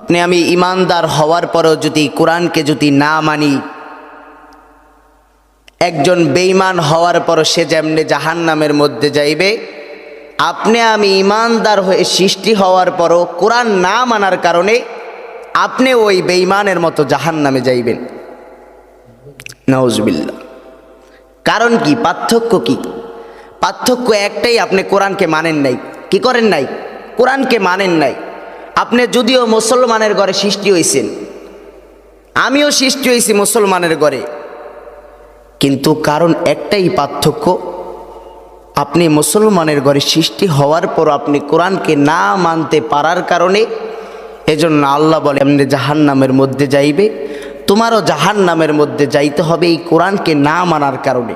আপনি আমি ইমানদার হওয়ার পরেও যদি কোরআনকে যদি না মানি, একজন বেঈমান হওয়ার পর সে যেমনি জাহান্নামের মধ্যে যাইবে, আপনি আমি ইমানদার হয়ে সৃষ্টি হওয়ার পরও কোরআন না মানার কারণে আপনি ওই বেঈমানের মতো জাহান্নামে যাইবেন। নাউজুবিল্লাহ। কারণ কি? পার্থক্য কি? পার্থক্য একটাই, আপনি কোরআনকে মানেন নাই। কি করেন নাই? কোরআনকে মানেন নাই। আপনি যদিও মুসলমানের ঘরে সৃষ্টি হয়েছেন, আমিও সৃষ্টি হয়েছি মুসলমানের ঘরে, কিন্তু কারণ একটাই পার্থক্য, আপনি মুসলমানের ঘরে সৃষ্টি হওয়ার পর আপনি কোরআনকে না মানতে পারার কারণে এজন্য আল্লাহ বলে আপনি জাহান্নামের মধ্যে যাইবে, তোমারও জাহান্নামের মধ্যে যাইতে হবে এই কোরআনকে না মানার কারণে।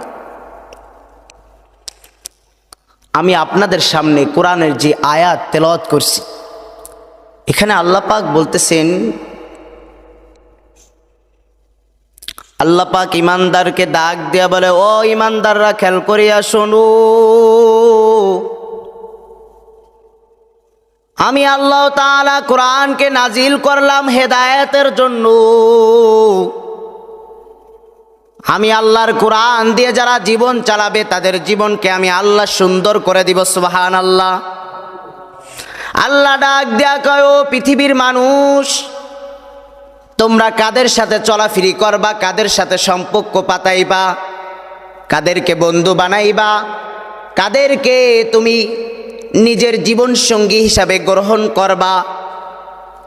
আমি আপনাদের সামনে কোরআনের যে আয়াত তেলাওয়াত করছি, এখানে আল্লাহ পাক বলতেছেন, আল্লাহ পাক ইমানদারকে ডাক দিয়া বলে, ও ইমানদাররা খেয়াল করিয়া শোনো, আমি আল্লাহ তাআলা কোরআনকে নাজিল করলাম হেদায়েতের জন্য। আমি আল্লাহর কোরআন দিয়ে যারা জীবন চালাবে তাদের জীবনকে আমি আল্লাহ সুন্দর করে দিব। সুবহানাল্লাহ। আল্লাহ ডাক দিয়া কয়, ও পৃথিবীর মানুষ, তোমরা কাদের সাথে চলাফেরি করবা, কাদের সাথে সম্পর্ক পাতাইবা, কাদেরকে বন্ধু বানাইবা, কাদেরকে তুমি নিজের জীবন সঙ্গী হিসাবে গ্রহণ করবা।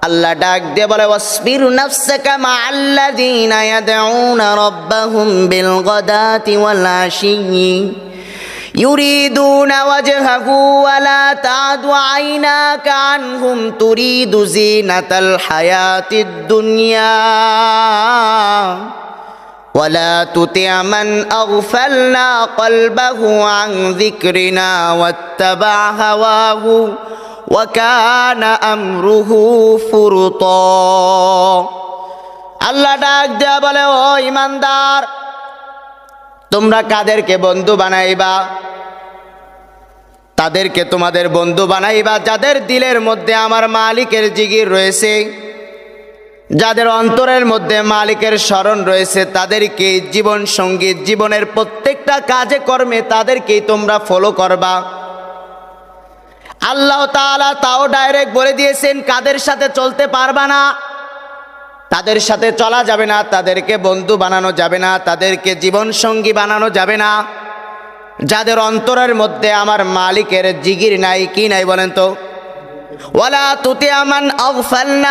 আল্লাহ ডাক দিয়ে বলে, ওয়াসবির নাফসাকা মাআল্লাযীনা ইয়াদউনা রাব্বাহুম বিল গাদাতি ওয়াল আশিয়্যি ইউরিদুনা ওয়াজহাহু ওয়া লা তা'দু আইনাকা আনহুম তুরিদু যিনাতাল হায়াতিদ দুনিয়া ওয়া লা তুতি' মান আগফালনা কলবাহু আন যিকরিনা ওয়াত্তাবা হাওয়াহু ওয়া কানা আমরুহু ফুরতা। আল্লাহ ডাক দেয়া বলে, ও ইমানদার, তোমরা কাদেরকে বন্ধু বানাইবা? তাদেরকে তোমাদের বন্ধু বানাইবা যাদের দিলের মধ্যে আমার মালিকের জিকির রয়েছে, যাদের অন্তরের মধ্যে মালিকের স্মরণ রয়েছে, তাদেরকে জীবন সঙ্গী, জীবনের প্রত্যেকটা কাজে কর্মে তাদেরকেই তোমরা ফলো করবা। আল্লাহ তাআলা তাও ডাইরেক্ট বলে দিয়েছেন কাদের সাথে চলতে পারবা না, তাদের সাথে চলা যাবে না, তাদেরকে বন্ধু বানানো যাবে না, তাদেরকে জীবন সঙ্গী বানানো যাবে না, যাদের অন্তরের মধ্যে আমার মালিকের জিকির নাই। কি নাই বলেন তো? ওয়ালা তুতি মান আগফালনা